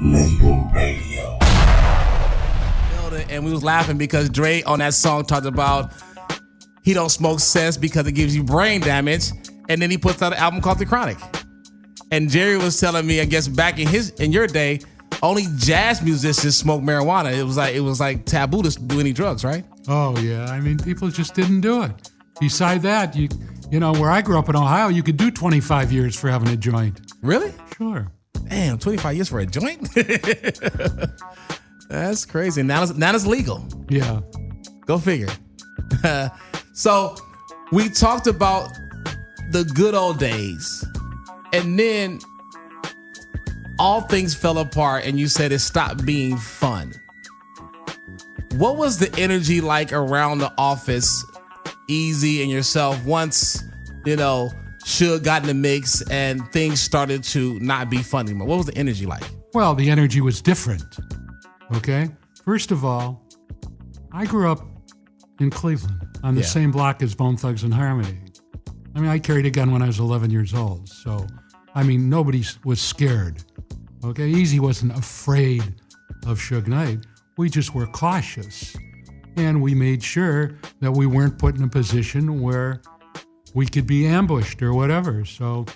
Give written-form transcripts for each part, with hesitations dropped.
Label Radio. And we was laughing because Dre on that song talked about he don't smoke cess because it gives you brain damage, and then he puts out an album called The Chronic. And Jerry was telling me, I guess back in your day, only jazz musicians smoke marijuana. It was like taboo to do any drugs, right? Oh yeah, I mean people just didn't do it. Beside that, you know, where I grew up in Ohio, you could do 25 years for having a joint. Really? Sure. Damn, 25 years for a joint? That's crazy. Now it's legal. Yeah. Go figure. So we talked about the good old days, and then all things fell apart, and you said it stopped being fun. What was the energy like around the office, Eazy and yourself, once, you know, Suge got in the mix and things started to not be fun anymore? What was the energy like? Well, the energy was different. Okay? First of all, I grew up in Cleveland on the same block as Bone Thugs and Harmony. I mean, I carried a gun when I was 11 years old. So, I mean, nobody was scared. Okay? Eazy wasn't afraid of Suge Knight. We just were cautious. And we made sure that we weren't put in a position where we could be ambushed or whatever. So,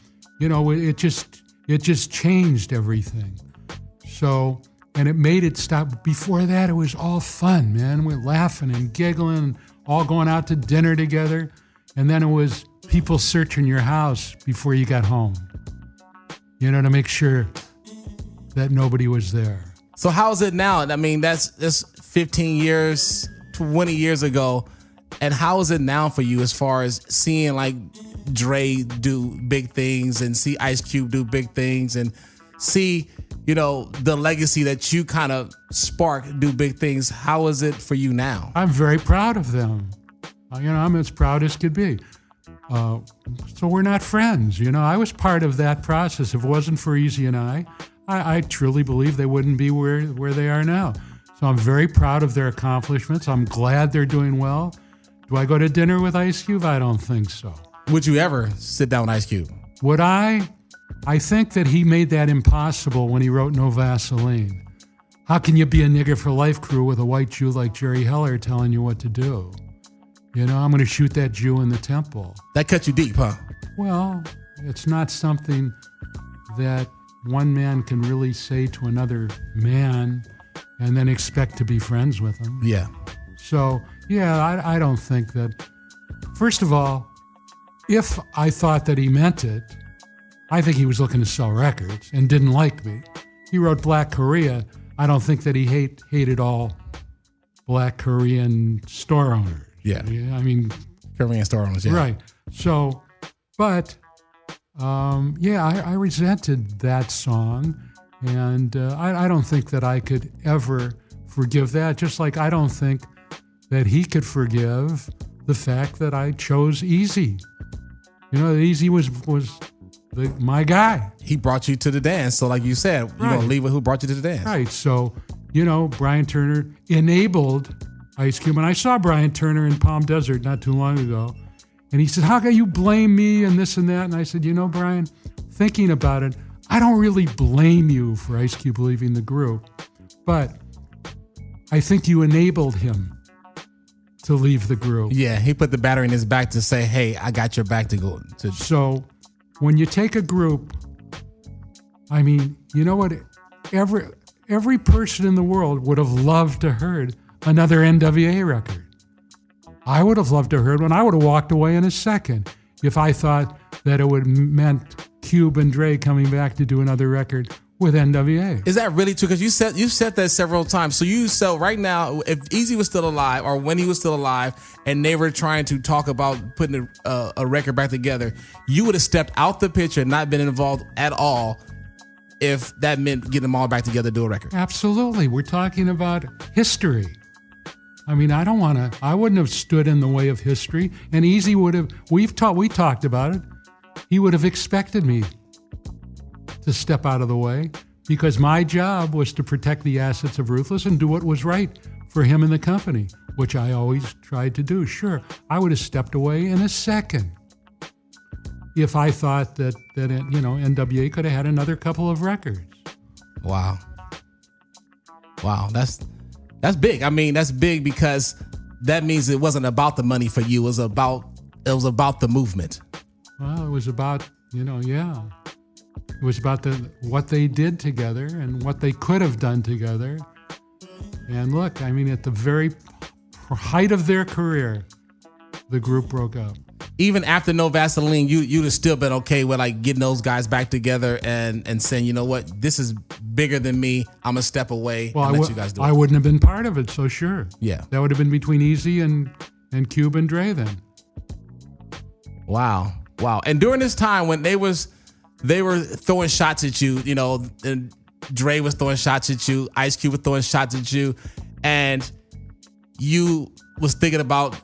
you know, it just changed everything. So, and it made it stop. Before that, it was all fun, man. We're laughing and giggling, all going out to dinner together. And then it was people searching your house before you got home, you know, to make sure that nobody was there. So how is it now? I mean, that's 15 years, 20 years ago. And how is it now for you as far as seeing like Dre do big things and see Ice Cube do big things and see, you know, the legacy that you kind of sparked do big things? How is it for you now? I'm very proud of them. You know, I'm as proud as could be. So we're not friends. You know, I was part of that process. If it wasn't for Eazy and I truly believe they wouldn't be where they are now. So I'm very proud of their accomplishments. I'm glad they're doing well. Do I go to dinner with Ice Cube? I don't think so. Would you ever sit down with Ice Cube? Would I? I think that he made that impossible when he wrote No Vaseline. How can you be a nigger for life crew with a white Jew like Jerry Heller telling you what to do? You know, I'm going to shoot that Jew in the temple. That cut you deep, huh? Well, it's not something that one man can really say to another man and then expect to be friends with him. Yeah. So, yeah, I don't think that. First of all, if I thought that he meant it, I think he was looking to sell records and didn't like me. He wrote Black Korea. I don't think that he hated all Black Korean store owners. Yeah. I mean, Korean store owners, yeah. Right. So, but, I resented that song. And I don't think that I could ever forgive that, just like I don't think that he could forgive the fact that I chose Eazy. You know, Eazy was my guy. He brought you to the dance. So like you said, you're going to leave with who brought you to the dance. Right. So, you know, Brian Turner enabled Ice Cube. And I saw Brian Turner in Palm Desert not too long ago. And he said, how can you blame me and this and that? And I said, you know, Brian, thinking about it, I don't really blame you for Ice Cube leaving the group, but I think you enabled him to leave the group. Yeah, he put the battery in his back to say, hey, I got your back to go. So when you take a group, I mean, you know what? Every person in the world would have loved to heard another NWA record. I would have loved to heard one. I would have walked away in a second if I thought that it would meant Cube and Dre coming back to do another record with NWA. Is that really true? Because you said that several times. So right now, if Eazy was still alive, or when he was still alive, and they were trying to talk about putting a record back together, you would have stepped out the picture and not been involved at all if that meant getting them all back together to do a record. Absolutely. We're talking about history. I mean, I wouldn't have stood in the way of history, and Eazy would have, we talked about it. He would have expected me to step out of the way because my job was to protect the assets of Ruthless and do what was right for him and the company, which I always tried to do. Sure, I would have stepped away in a second if I thought that NWA could have had another couple of records. Wow. Wow, that's big. I mean, that's big because that means it wasn't about the money for you. It was about the movement. Well, it was about, yeah. It was about what they did together and what they could have done together. And look, I mean, at the very height of their career, the group broke up. Even after No Vaseline, you'd have still been okay with like getting those guys back together and saying, you know what, this is bigger than me. I'm gonna step away and let you guys do it. I wouldn't have been part of it, so sure. Yeah. That would have been between Eazy and Cube and Dre then. Wow. And during this time when they were throwing shots at you, and Dre was throwing shots at you, Ice Cube was throwing shots at you, and you was thinking about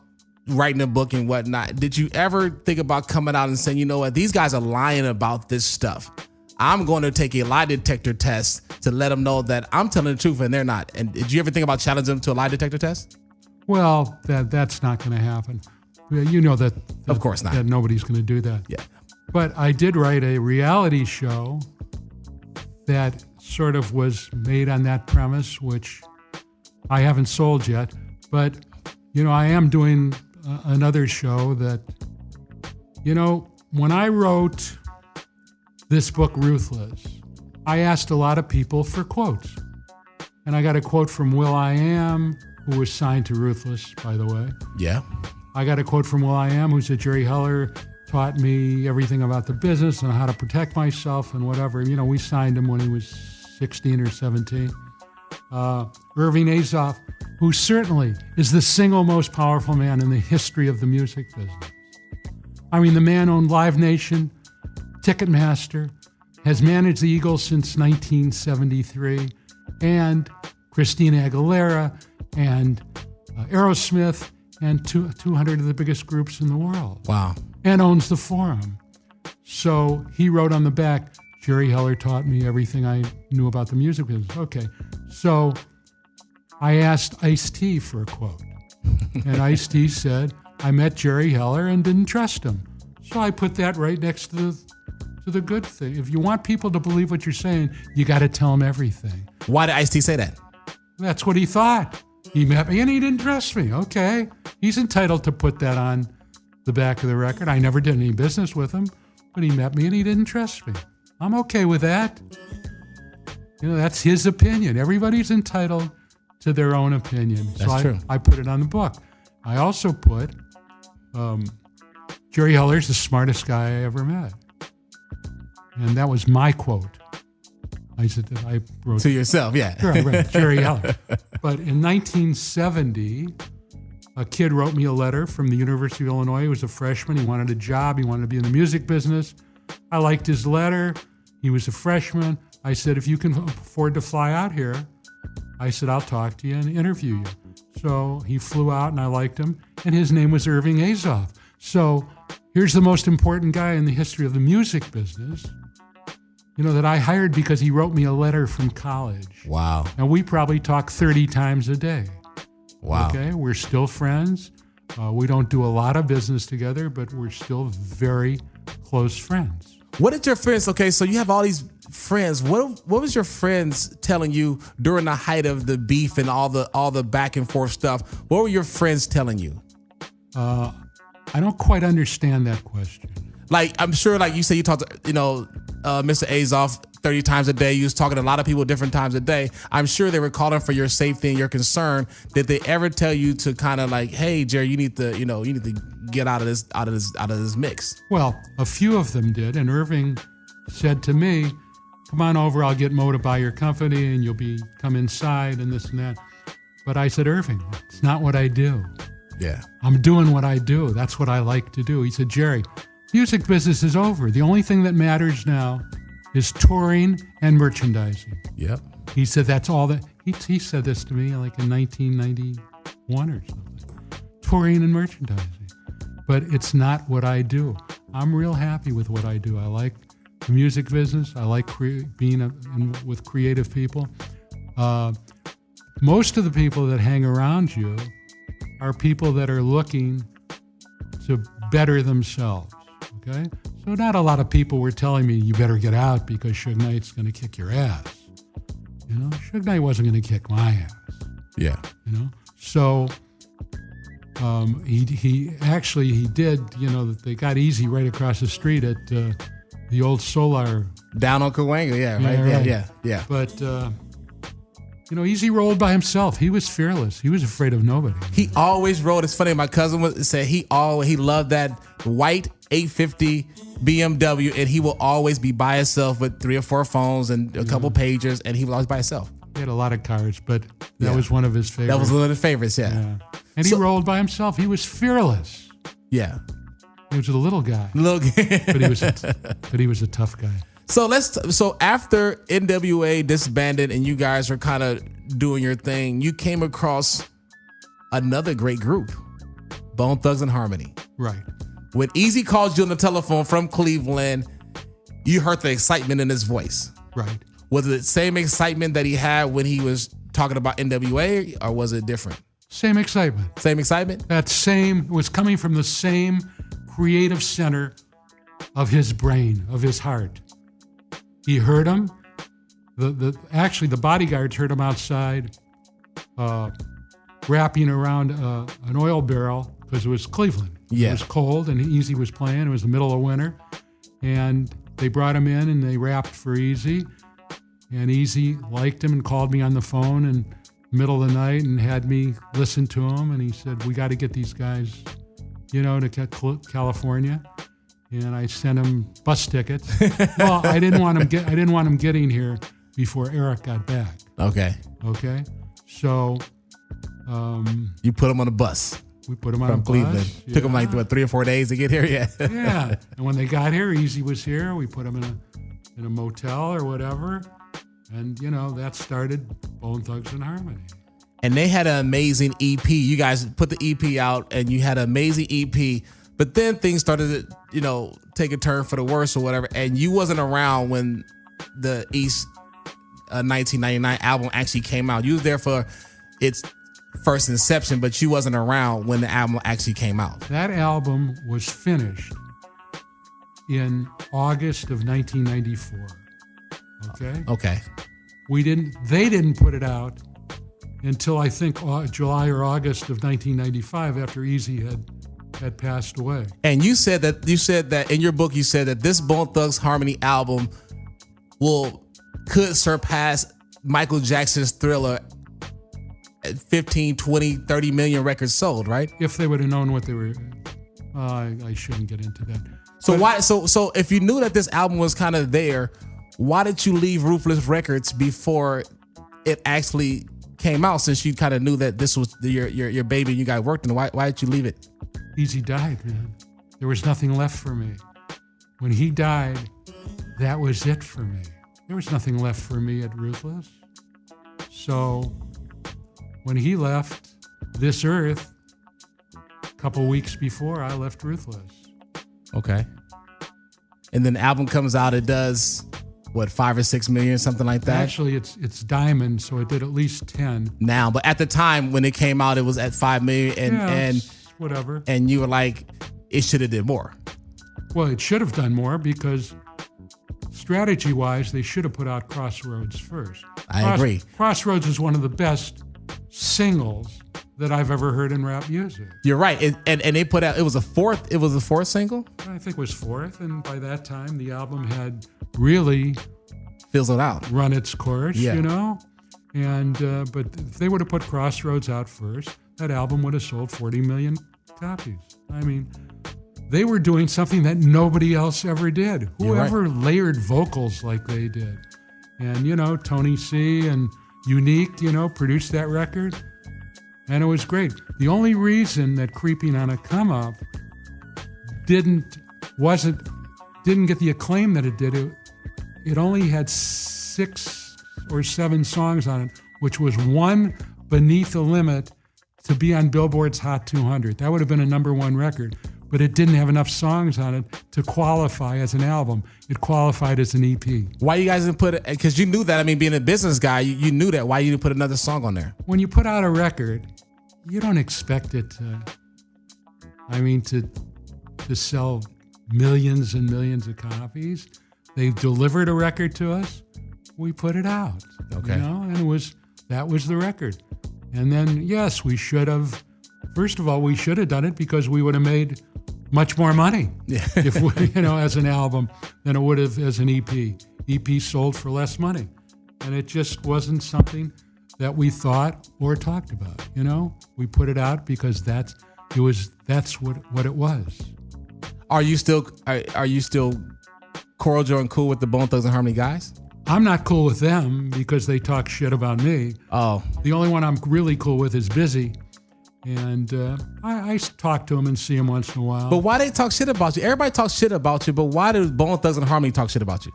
writing a book and whatnot. Did you ever think about coming out and saying, you know what, these guys are lying about this stuff. I'm going to take a lie detector test to let them know that I'm telling the truth and they're not. And did you ever think about challenging them to a lie detector test? Well, that's not going to happen. You know that of course not. That nobody's going to do that. Yeah. But I did write a reality show that sort of was made on that premise, which I haven't sold yet. But, I am doing another show that, when I wrote this book, Ruthless, I asked a lot of people for quotes. And I got a quote from will.i.am, who was signed to Ruthless, by the way. Yeah. I got a quote from will.i.am, who said, Jerry Heller taught me everything about the business and how to protect myself and whatever. We signed him when he was 16 or 17. Irving Azoff, who certainly is the single most powerful man in the history of the music business. I mean, the man owned Live Nation, Ticketmaster, has managed the Eagles since 1973, and Christina Aguilera, and Aerosmith, and 200 of the biggest groups in the world. Wow. And owns the Forum. So he wrote on the back, Jerry Heller taught me everything I knew about the music business. Okay, so I asked Ice-T for a quote. And Ice-T said, I met Jerry Heller and didn't trust him. So I put that right next to the good thing. If you want people to believe what you're saying, you got to tell them everything. Why did Ice-T say that? That's what he thought. He met me and he didn't trust me. Okay, he's entitled to put that on the back of the record. I never did any business with him, but he met me and he didn't trust me. I'm okay with that. That's his opinion. Everybody's entitled to their own opinion. That's true. I put it on the book. I also put, Jerry Heller's the smartest guy I ever met. And that was my quote. I said that I wrote to yourself, yeah. Sure, I read Jerry Heller. But in 1970, a kid wrote me a letter from the University of Illinois. He was a freshman. He wanted a job. He wanted to be in the music business. I liked his letter. He was a freshman. I said, if you can afford to fly out here, I said, I'll talk to you and interview you. So he flew out and I liked him. And his name was Irving Azoff. So here's the most important guy in the history of the music business, that I hired because he wrote me a letter from college. Wow. And we probably talk 30 times a day. Wow. Okay, we're still friends. We don't do a lot of business together, but we're still very close friends. What did your friends, okay, so you have all these friends. What was your friends telling you during the height of the beef and all the back and forth stuff? What were your friends telling you? I don't quite understand that question. Like, I'm sure, like you say, you talked to, Mr. Azoff 30 times a day. You was talking to a lot of people different times a day. I'm sure they were calling for your safety and your concern. Did they ever tell you to kind of like, hey, Jerry, you need to get out of this mix? Well, a few of them did. And Irving said to me, come on over, I'll get Mo to buy your company and you'll come inside and this and that. But I said, Irving, it's not what I do. Yeah. I'm doing what I do. That's what I like to do. He said, Jerry, music business is over. The only thing that matters now is touring and merchandising. Yep. He said that's all that, he said this to me like in 1991 or something. Touring and merchandising. But it's not what I do. I'm real happy with what I do. I like the music business. I like being with creative people. Most of the people that hang around you are people that are looking to better themselves, okay? So not a lot of people were telling me, you better get out because Suge Knight's going to kick your ass. You know, Suge Knight wasn't going to kick my ass. Yeah. You know, so he did. You know, that they got Eazy right across the street at the old Solar. Down on Cahuenga, right? Yeah. But you know, Eazy rolled by himself. He was fearless. He was afraid of nobody. He always rode. It's funny. My cousin said he loved that white 850 BMW, and he will always be by himself with 3 or 4 phones and a couple pagers, and he was always by himself. He had a lot of cars, but that was one of his favorites. That was one of the favorites, yeah. And he rolled by himself. He was fearless. Yeah. He was a little guy. But he was a tough guy. So so after NWA disbanded and you guys were kind of doing your thing, you came across another great group, Bone Thugs and Harmony. Right. When Eazy called you on the telephone from Cleveland, you heard the excitement in his voice. Right. Was it the same excitement that he had when he was talking about NWA, or was it different? Same excitement. Same excitement? It was coming from the same creative center of his brain, of his heart. He heard him. Actually, the bodyguards heard him outside wrapping around an oil barrel because it was Cleveland. Yeah. It was cold and Eazy was playing. It was the middle of winter. And they brought him in and they rapped for Eazy. And Eazy liked him and called me on the phone in the middle of the night and had me listen to him. And he said, we got to get these guys, you know, to California. And I sent him bus tickets. Well, I didn't want him getting here before Eric got back. Okay. So you put him on a bus. We put him on a bus. Cleveland. Yeah. Took him like 3 or 4 days to get here. Yeah. Yeah. And when they got here, Eazy was here. We put him in a motel or whatever. And you know, that started Bone Thugs and Harmony. And they had an amazing EP. You guys put the EP out and you had an amazing EP. But then things started to, you know, take a turn for the worse or whatever. And you wasn't around when the East 1999 album actually came out. You was there for its first inception, but you wasn't around when the album actually came out. That album was finished in August of 1994. Okay. They didn't put it out until I think July or August of 1995 after Eazy had passed away. And you said that in your book, you said that this Bone Thugs Harmony album could surpass Michael Jackson's Thriller at 15, 20, 30 million records sold, right? If they would have known what they were, I shouldn't get into that. So if you knew that this album was kind of there, why did you leave Ruthless Records before it actually came out? Since you kind of knew that this was your baby and you guys worked in, why did you leave it? Eazy died, man. There was nothing left for me. When he died, that was it for me. There was nothing left for me at Ruthless. So when he left this earth, a couple weeks before, I left Ruthless. Okay. And then the album comes out, it does, what, 5 or 6 million, something like that? Actually, it's Diamond, so it did at least 10. Now, but at the time when it came out, it was at 5 million and whatever. And you were like, it should have did more. Well, it should have done more because strategy-wise, they should have put out Crossroads first. I agree. Crossroads is one of the best singles that I've ever heard in rap music. You're right. And they put out, it was a fourth single? I think it was fourth, and by that time, the album had really fizzled out, run its course, you know? And but if they would have put Crossroads out first, that album would have sold 40 million copies. I mean, they were doing something that nobody else ever did. Whoever layered vocals like they did. And, you know, Tony C and Unique, you know, produced that record. And it was great. The only reason that Creeping on a Come Up didn't get the acclaim that it did, it only had 6 or 7 songs on it, which was one beneath the limit to be on Billboard's Hot 200. That would have been a #1 record, but it didn't have enough songs on it to qualify as an album. It qualified as an EP. Why you guys didn't put it? Because you knew that. I mean, being a business guy, you knew that. Why you didn't put another song on there? When you put out a record, you don't expect it to sell millions and millions of copies. They've delivered a record to us. we put it out. Okay. You know, and that was the record. And then, yes, we should have, first of all, we should have done it because we would have made much more money if we, you know, as an album than it would have as an EP. EP sold for less money. And it just wasn't something that we thought or talked about, you know? We put it out because that's what it was. Are you still cordial and cool with the Bone Thugs and Harmony guys? I'm not cool with them because they talk shit about me. Oh. The only one I'm really cool with is Busy. And I talk to him and see him once in a while. But why they talk shit about you? Everybody talks shit about you, but why do Bone Thugs and Harmony talk shit about you?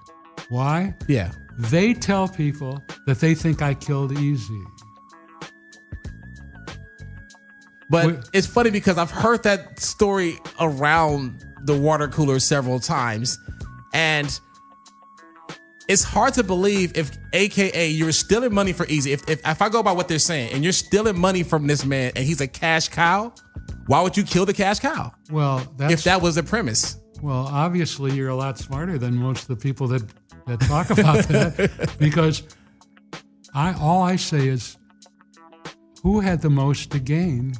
Why? Yeah. They tell people that they think I killed Eazy. But it's funny because I've heard that story around the water cooler several times. And it's hard to believe if, AKA, you're stealing money for Eazy. If I go by what they're saying, and you're stealing money from this man, and he's a cash cow, why would you kill the cash cow? Well, if that was the premise. Well, obviously, you're a lot smarter than most of the people that talk about that, because all I say is, who had the most to gain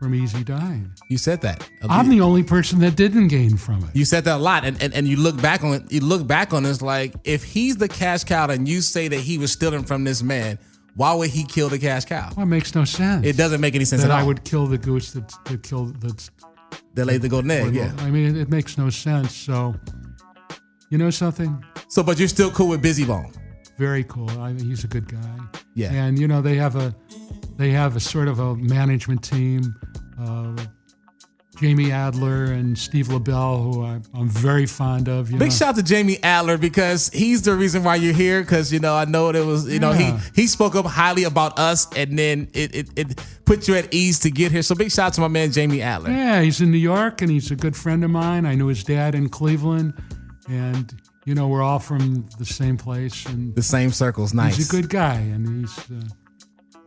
from Eazy dying? You said that. I'm the only person that didn't gain from it. You said that a lot, and you look back on it. You look back on this like, if he's the cash cow and you say that he was stealing from this man, why would he kill the cash cow? Well, it makes no sense. It doesn't make any sense that at all. I would kill the goose that laid the golden egg. Yeah. I mean, it makes no sense. So, you know something? So, but you're still cool with Busy Bone. Very cool. He's a good guy. Yeah. And you know, they have a sort of a management team. Jamie Adler and Steve LaBelle, who I'm very fond of. Big shout out to Jamie Adler, because he's the reason why you're here. Because, you know, I know it was, you know, he spoke up highly about us, and then it put you at ease to get here. So big shout out to my man Jamie Adler. Yeah, he's in New York, and he's a good friend of mine. I knew his dad in Cleveland, and you know, we're all from the same place and the same circles. Nice. He's a good guy, and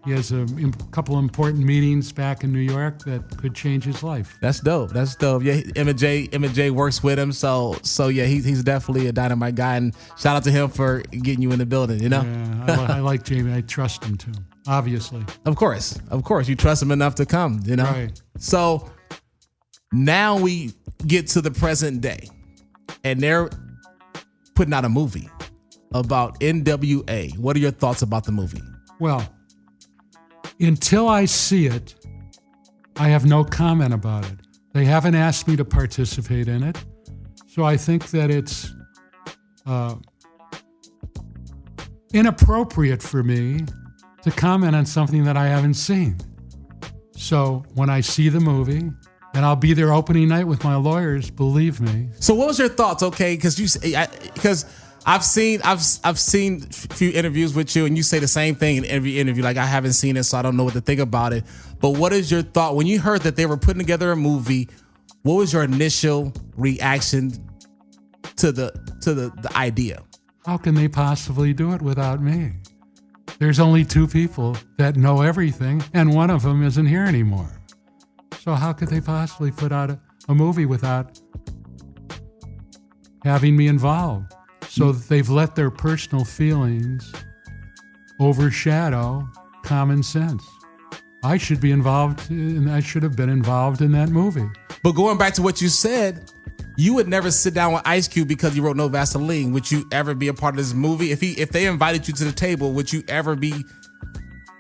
he has a couple important meetings back in New York that could change his life. That's dope. That's dope. Yeah, Emma J works with him, so yeah, he's definitely a dynamite guy. And shout out to him for getting you in the building. You know, yeah, I like Jamie. I trust him too. Obviously, of course, you trust him enough to come. You know, right. So now we get to the present day, and they're putting out a movie about NWA. What are your thoughts about the movie? Well, until I see it, I have no comment about it. They haven't asked me to participate in it. So I think that it's inappropriate for me to comment on something that I haven't seen. So when I see the movie, and I'll be there opening night with my lawyers, believe me. So what was your thoughts? Okay, because I've seen a few interviews with you, and you say the same thing in every interview. Like, I haven't seen it, so I don't know what to think about it. But what is your thought when you heard that they were putting together a movie? What was your initial reaction to the idea? How can they possibly do it without me? There's only two people that know everything, and one of them isn't here anymore. So how could they possibly put out a movie without having me involved? So they've let their personal feelings overshadow common sense. I should be involved, and I should have been involved in that movie. But going back to what you said, you would never sit down with Ice Cube because you wrote No Vaseline. Would you ever be a part of this movie? If they invited you to the table, would you ever be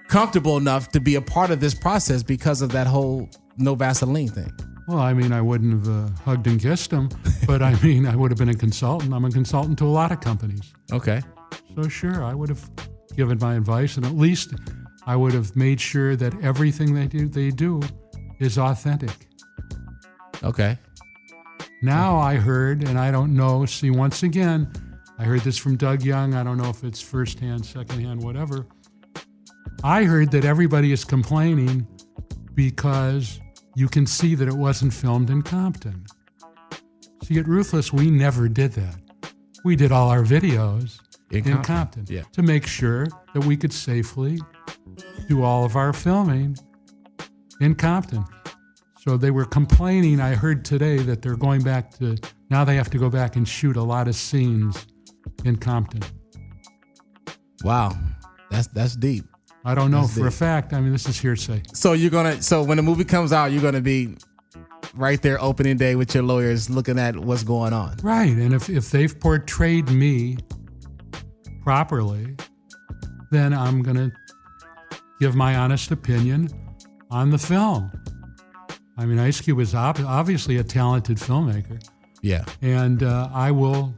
comfortable enough to be a part of this process because of that whole No Vaseline thing? Well, I mean, I wouldn't have hugged and kissed him, but I mean, I would have been a consultant. I'm a consultant to a lot of companies. Okay. So sure, I would have given my advice, and at least I would have made sure that everything they do is authentic. Okay. Now I heard, and I don't know, see, once again, I heard this from Doug Young. I don't know if it's firsthand, secondhand, whatever. I heard that everybody is complaining because you can see that it wasn't filmed in Compton. See, at Ruthless, we never did that. We did all our videos in Compton to make sure that we could safely do all of our filming in Compton. So they were complaining. I heard today that they're going back now they have to go back and shoot a lot of scenes in Compton. Wow. That's deep. I don't know for a fact. I mean, this is hearsay. So when the movie comes out, you're gonna be right there opening day with your lawyers looking at what's going on. Right. And if they've portrayed me properly, then I'm gonna give my honest opinion on the film. I mean, Ice Cube is obviously a talented filmmaker. Yeah. And I will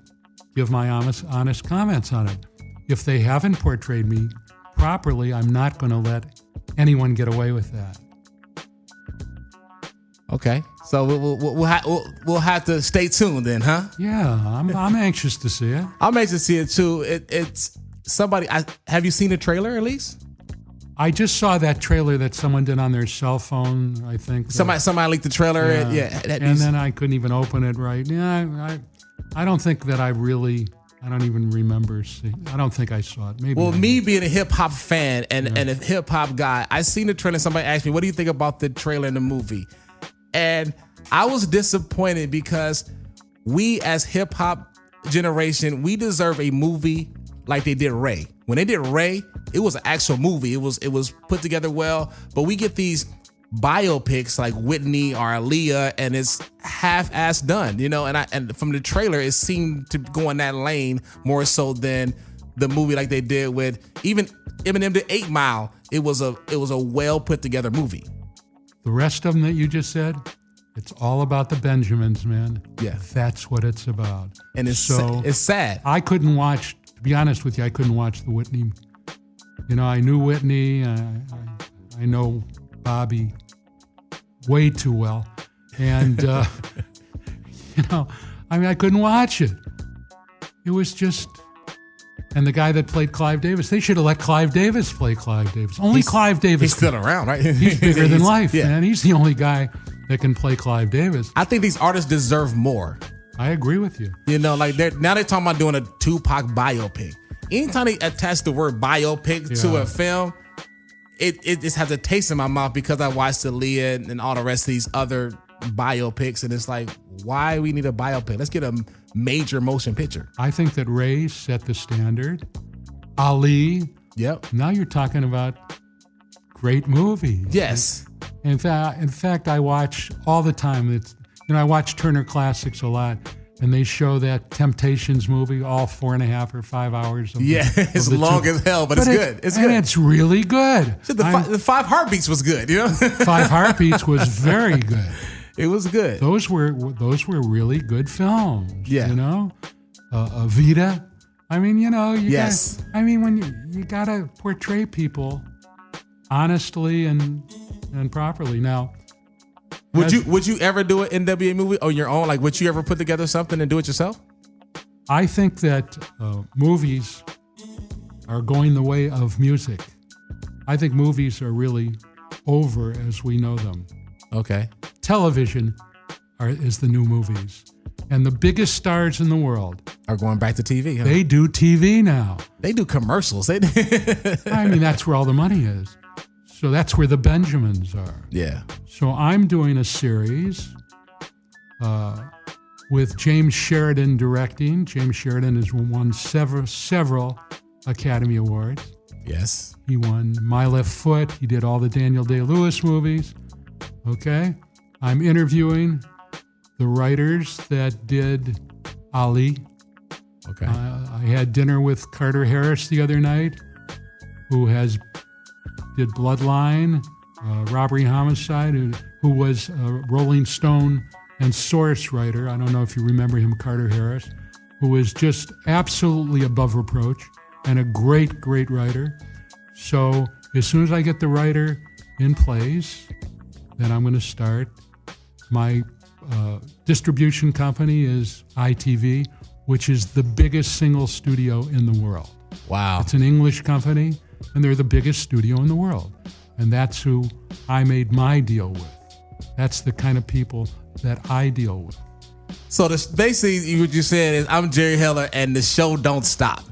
give my honest comments on it. If they haven't portrayed me properly, I'm not going to let anyone get away with that. Okay, so we'll have to stay tuned then, huh? Yeah, I'm anxious to see it. I'm anxious to see it too. It's somebody. Have you seen the trailer at least? I just saw that trailer that someone did on their cell phone. I think somebody leaked the trailer. Yeah, and then I couldn't even open it right. Yeah, I don't think that I don't even remember seeing. I don't think I saw it. Maybe. Well, me being a hip hop fan and a hip hop guy, I seen the trailer. Somebody asked me, "What do you think about the trailer and the movie?" And I was disappointed because we as hip hop generation, we deserve a movie like they did Ray. When they did Ray, it was an actual movie. It was put together well, but we get these biopics like Whitney or Aaliyah, and it's half-assed done, and from the trailer, it seemed to go in that lane more so than the movie like they did with even Eminem did 8 Mile. It was a well put together movie. The rest of them that you just said, it's all about the Benjamins, man. Yeah. That's what it's about. And it's sad. I couldn't watch, to be honest with you, I couldn't watch the Whitney. I knew Whitney. I know Bobby way too well. And, I couldn't watch it. It was just... And the guy that played Clive Davis, they should have let Clive Davis play Clive Davis. Clive Davis. He's still around, right? He's bigger than life, man. He's the only guy that can play Clive Davis. I think these artists deserve more. I agree with you. They're talking about doing a Tupac biopic. Anytime they attach the word biopic to a film, it just has a taste in my mouth because I watched Aaliyah and all the rest of these other biopics, and it's like, why we need a biopic? Let's get a major motion picture. I think that Ray set the standard. Ali. Yep. Now you're talking about great movies. Yes. In fact, I watch all the time. I watch Turner Classics a lot, and they show that Temptations movie, all 4.5 or 5 hours. It's long as hell, but it's good. It's good. And it's really good. The 5 Heartbeats was good, 5 Heartbeats was very good. It was good. Those were really good films. Yeah. Evita. I mean, yes. When you gotta portray people honestly and properly. Now, would you ever do an NWA movie on your own? Like, would you ever put together something and do it yourself? I think that movies are going the way of music. I think movies are really over as we know them. Okay. Television is the new movies. And the biggest stars in the world are going back to TV. Huh? They do TV now. They do commercials. That's where all the money is. So that's where the Benjamins are. Yeah. So I'm doing a series with James Sheridan directing. James Sheridan has won several Academy Awards. Yes. He won My Left Foot. He did all the Daniel Day-Lewis movies. Okay. I'm interviewing the writers that did Ali. Okay. I had dinner with Carter Harris the other night, who did Bloodline, Robbery Homicide, who was a Rolling Stone and Source writer. I don't know if you remember him, Carter Harris, who is just absolutely above reproach and a great, great writer. So as soon as I get the writer in place, then I'm going to start. My distribution company is ITV, which is the biggest single studio in the world. Wow. It's an English company, and they're the biggest studio in the world. And that's who I made my deal with. That's the kind of people that I deal with. So basically what you said is, I'm Jerry Heller, and the show don't stop.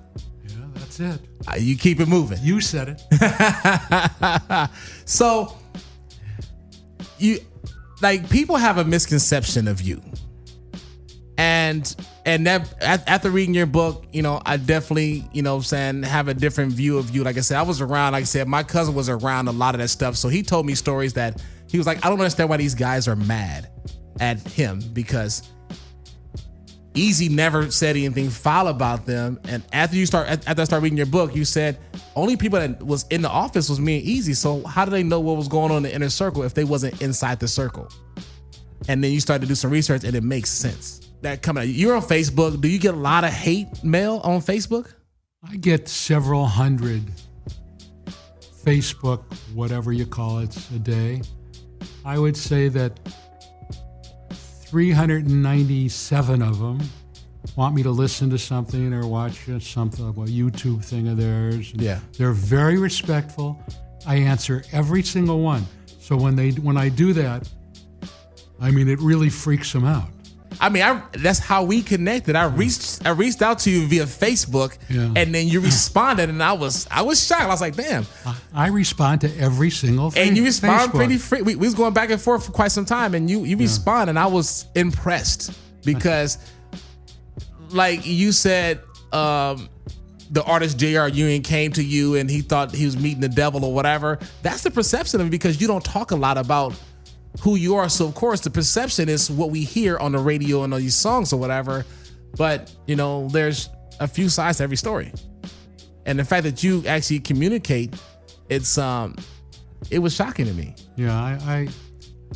Yeah, that's it. You keep it moving. You said it. So people have a misconception of you. And And that after reading your book, I definitely, have a different view of you. Like I said, I was around, like I said, my cousin was around a lot of that stuff. So he told me stories that he was like, I don't understand why these guys are mad at him, because Eazy never said anything foul about them. And after I started reading your book, you said only people that was in the office was me and Eazy. So how do they know what was going on in the inner circle if they wasn't inside the circle? And then you start to do some research, and it makes sense. That coming out. You're on Facebook. Do you get a lot of hate mail on Facebook? I get several hundred Facebook, whatever you call it, a day. I would say that 397 of them want me to listen to something or watch something, a YouTube thing of theirs. Yeah. They're very respectful. I answer every single one. So when I do that, I mean, it really freaks them out. I mean, that's how we connected. I reached out to you via Facebook, and then you responded, and I was shocked. I was like, damn. I respond to every single thing. And you respond Facebook. pretty free. We was going back and forth for quite some time, and you respond, and I was impressed because, like you said, the artist J.R. Ewing came to you, and he thought he was meeting the devil or whatever. That's the perception of it, because you don't talk a lot about who you are. So of course the perception is what we hear on the radio and on these songs or whatever, but there's a few sides to every story. And the fact that you actually communicate, it was shocking to me. Yeah,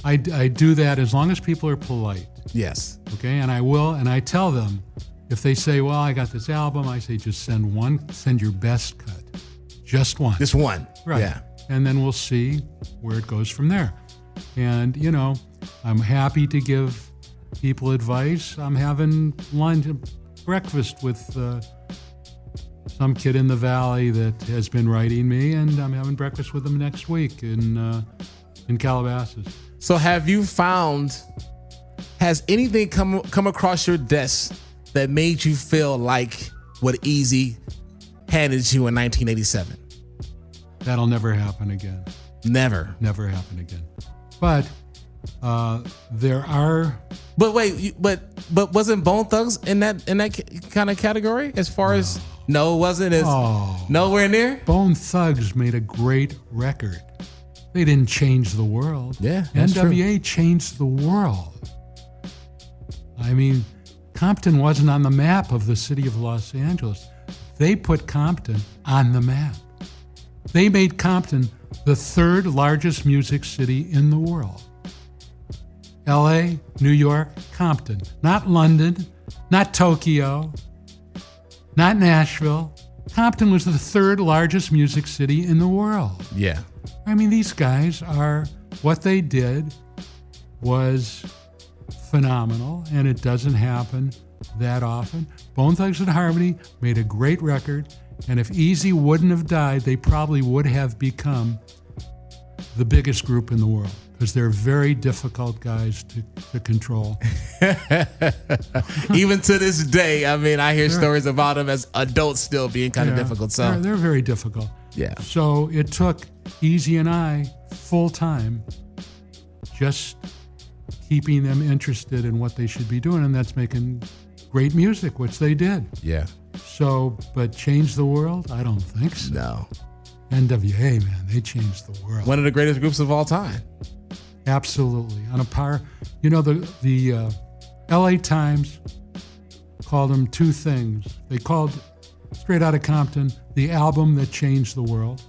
I do that as long as people are polite. Yes. Okay, and I tell them, if they say, well, I got this album, I say, just send your best cut. Just one. Just one. Right. Yeah. And then we'll see where it goes from there. And, I'm happy to give people advice. I'm having breakfast with some kid in the Valley that has been writing me, and I'm having breakfast with him next week in Calabasas. So have you found, has anything come across your desk that made you feel like what Eazy handed you in 1987? That'll never happen again. Never happen again. But there are. But wait, but wasn't Bone Thugs in that kind of category as far as? No, it wasn't. Nowhere near. Bone Thugs made a great record. They didn't change the world. Yeah, that's NWA true. changed the world. I mean, Compton wasn't on the map of the city of Los Angeles. They put Compton on the map. They made Compton the third largest music city in the world. LA, New York, Compton. Not London, not Tokyo, not Nashville. Compton was the third largest music city in the world. Yeah. I mean, these guys what they did was phenomenal, and it doesn't happen that often. Bone Thugs and Harmony made a great record, and if Eazy wouldn't have died, they probably would have become the biggest group in the world, because they're very difficult guys to control. Even to this day, I mean, I hear stories about them as adults still being kind of difficult. So they're very difficult. Yeah. So it took Eazy and I full time just keeping them interested in what they should be doing, and that's making great music, which they did. Yeah. So, but change the world? I don't think so. No. NWA, man, they changed the world. One of the greatest groups of all time. Absolutely. On a par. The LA Times called them two things. They called Straight Outta Compton the album that changed the world,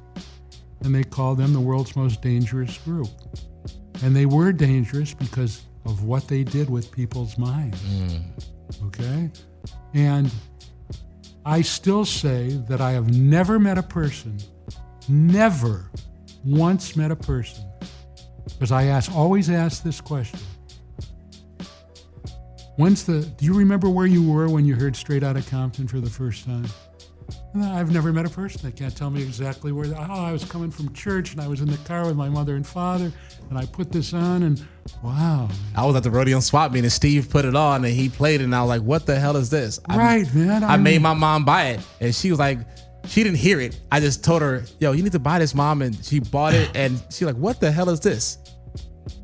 and they called them the world's most dangerous group. And they were dangerous because of what they did with people's minds. Okay? And I still say that I have never met a person, never once met a person, because I always ask this question. Do you remember where you were when you heard Straight Outta Compton for the first time? And I've never met a person that can't tell me exactly where. I was coming from church and I was in the car with my mother and father and I put this on and wow. Man. I was at the rodeo swap meet and Steve put it on and he played it and I was like, what the hell is this? Right, man. I made my mom buy it and she was like, she didn't hear it. I just told her, yo, you need to buy this, Mom. And she bought it and she's like, what the hell is this?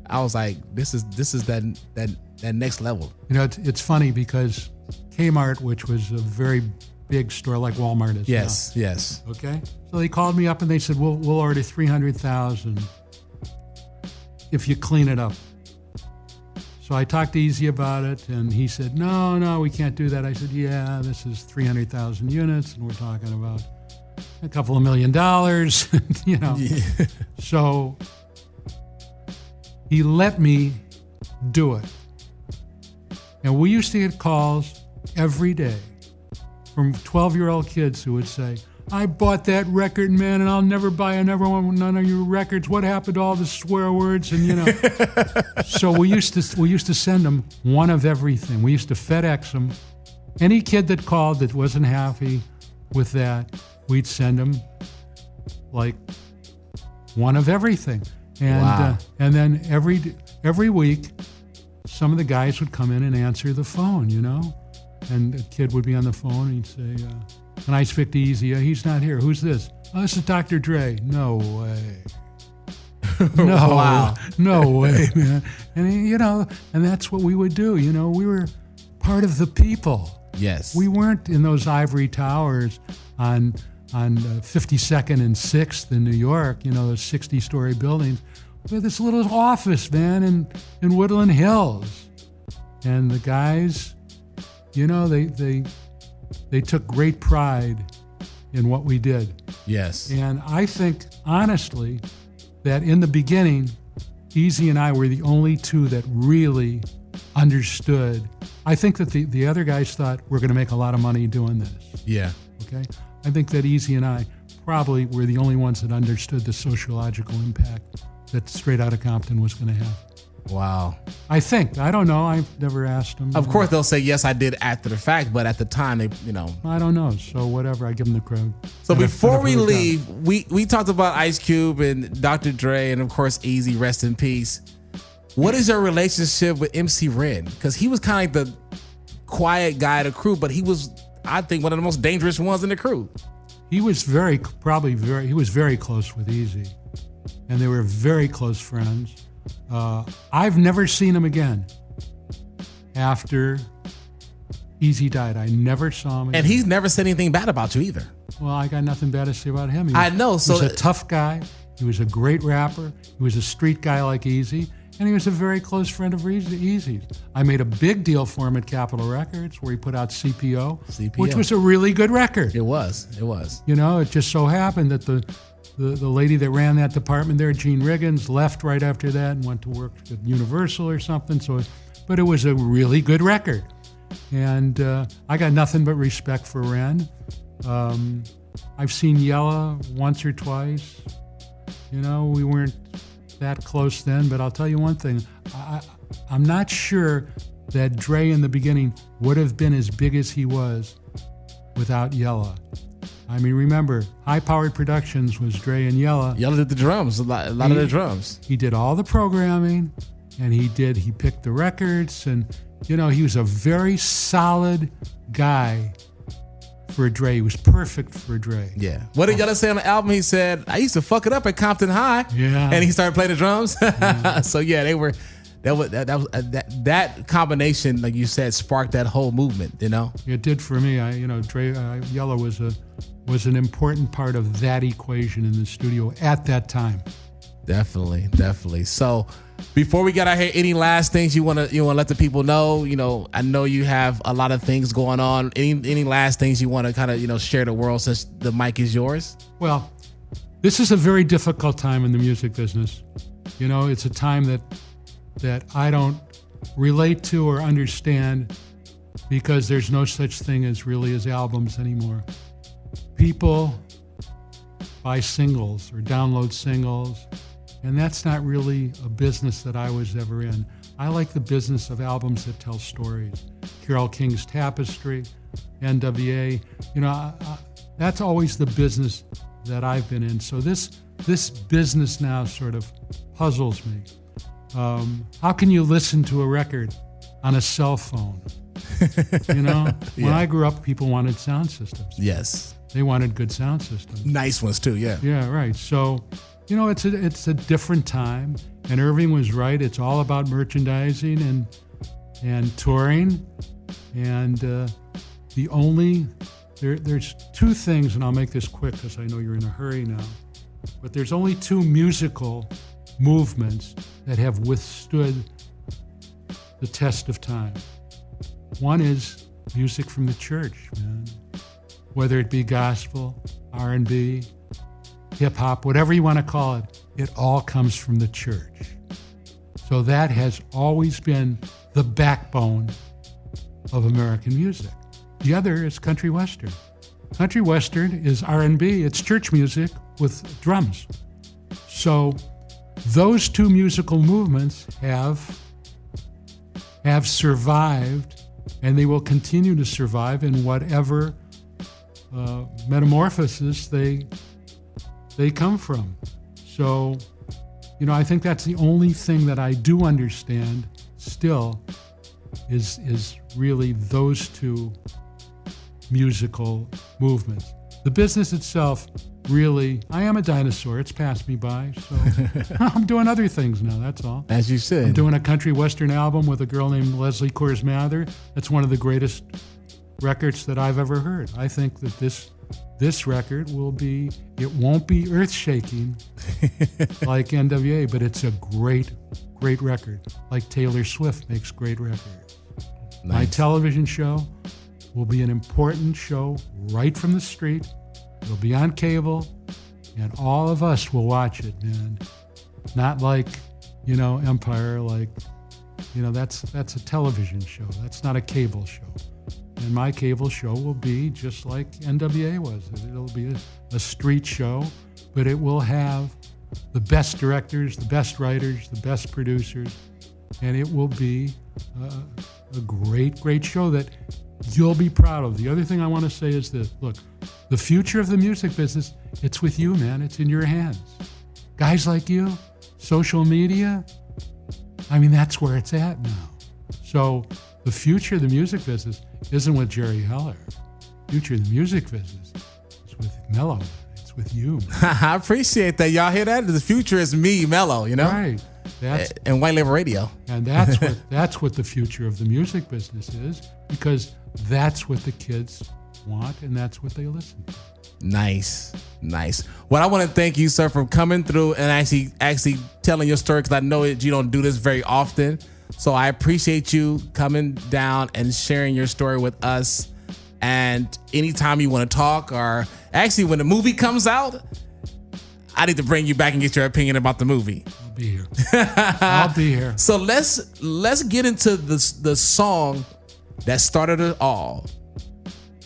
I was like, this is that next level. It's funny because Kmart, which was a very big store like Walmart is Yes, now. yes. Okay, so they called me up and they said, "We'll order 300,000 if you clean it up." So I talked to Eazy about it, and he said, "No, we can't do that." I said, "Yeah, this is 300,000 units, and we're talking about a couple of $1 million, you know." Yeah. So he let me do it. And we used to get calls every day from 12-year-old kids who would say, "I bought that record, man, and I'll never buy another one, none of your records. What happened to all the swear words?" And you know, so we used to send them one of everything. We used to FedEx them. Any kid that called that wasn't happy with that, we'd send them like one of everything. And Wow. And then every week, some of the guys would come in and answer the phone, you know, and a kid would be on the phone and he'd say, "Can I speak to Eazy? He's not here. Who's this?" "Oh, this is Dr. Dre." "No way." No, Wow. no way, man. And you know, and that's what we would do. You know, we were part of the people. Yes. We weren't in those ivory towers on 52nd and 6th in New York. You know, those 60-story buildings. We had this little office, man, in Woodland Hills, and the guys, you know, they took great pride in what we did. Yes. And I think, honestly, that in the beginning, Eazy and I were the only two that really understood. I think that the other guys thought we're going to make a lot of money doing this. Yeah. Okay? I think that Eazy and I probably were the only ones that understood the sociological impact that Straight Outta Compton was going to have. Wow. I think. I don't know. I've never asked them. Of course, they'll say, yes, I did after the fact, but at the time, they, you know. I don't know. So whatever. I give them the credit. So before we leave, we talked about Ice Cube and Dr. Dre and, of course, Eazy, rest in peace. What is your relationship with MC Ren? Because he was kind of like the quiet guy of the crew, but he was, I think, one of the most dangerous ones in the crew. He was very close with Eazy, and they were very close friends. I've never seen him again after Eazy died. I never saw him again. And he's never said anything bad about you either. Well, I got nothing bad to say about him. I know. He was a tough guy. He was a great rapper. He was a street guy like Eazy. And he was a very close friend of Eazy's. I made a big deal for him at Capitol Records where he put out CPO, which was a really good record. It was. You know, it just so happened that the lady that ran that department there, Gene Riggins, left right after that and went to work at Universal or something. But it was a really good record. And I got nothing but respect for Ren. I've seen Yella once or twice. You know, we weren't that close then, but I'll tell you one thing. I'm not sure that Dre in the beginning would have been as big as he was without Yella. I mean, remember, High Powered Productions was Dre and Yella. Yella did the drums, a lot of the drums. He did all the programming, and he picked the records, and, you know, he was a very solid guy for Dre. He was perfect for Dre. Yeah. What did Yella say on the album? He said, "I used to fuck it up at Compton High." Yeah. And he started playing the drums. Yeah. So yeah, they were. That combination, like you said, sparked that whole movement. You know. It did for me. Dre Yella was an important part of that equation in the studio at that time. Definitely. So, before we get out here, any last things you wanna let the people know? You know, I know you have a lot of things going on. Any last things you want to kind of share the world since the mic is yours? Well, this is a very difficult time in the music business. You know, it's a time that I don't relate to or understand because there's no such thing as albums anymore. People buy singles or download singles, and that's not really a business that I was ever in. I like the business of albums that tell stories. Carole King's Tapestry, NWA, that's always the business that I've been in. So this business now sort of puzzles me. How can you listen to a record on a cell phone? When I grew up, people wanted sound systems. Yes. They wanted good sound systems. Nice ones too, yeah. Yeah, right. So, it's a different time, and Irving was right. It's all about merchandising and touring, And there's two things, and I'll make this quick because I know you're in a hurry now, but there's only two musical movements that have withstood the test of time. One is music from the church, man. Whether it be gospel, R&B, hip-hop, whatever you want to call it, it all comes from the church. So that has always been the backbone of American music. The other is country western. Country western is R&B, it's church music with drums. So those two musical movements have survived, and they will continue to survive in whatever metamorphosis they come from. So, I think that's the only thing that I do understand still is really those two musical movements. The business itself, really, I am a dinosaur. It's passed me by, so I'm doing other things now, that's all. As you said. I'm doing a country western album with a girl named Leslie Coors Mather. That's one of the greatest records that I've ever heard. I think that this record it won't be earth-shaking like NWA, but it's a great record, like Taylor Swift makes great records. Nice. My television show will be an important show right from the street. It'll be on cable, and all of us will watch it, man. Not like, Empire, like, that's a television show. That's not a cable show. And my cable show will be just like NWA was. It'll be a street show, but it will have the best directors, the best writers, the best producers, and it will be a great show that you'll be proud of. The other thing I want to say is this. Look, the future of the music business, it's with you, man. It's in your hands. Guys like you, social media, that's where it's at now. So the future of the music business isn't with Jerry Heller. The future of the music business is with Mello. It's with you. I appreciate that. Y'all hear that? The future is me, Mello, Right. And White Label Radio. And that's what the future of the music business is, because that's what the kids want and that's what they listen to. Nice. Well, I want to thank you, sir, for coming through and actually telling your story, because I know you don't do this very often. So I appreciate you coming down and sharing your story with us. And anytime you want to talk, or actually when the movie comes out, I need to bring you back and get your opinion about the movie. I'll be here. So let's get into the song that started it all.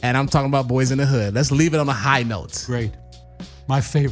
And I'm talking about Boys in the Hood. Let's leave it on a high note. Great. My favorite.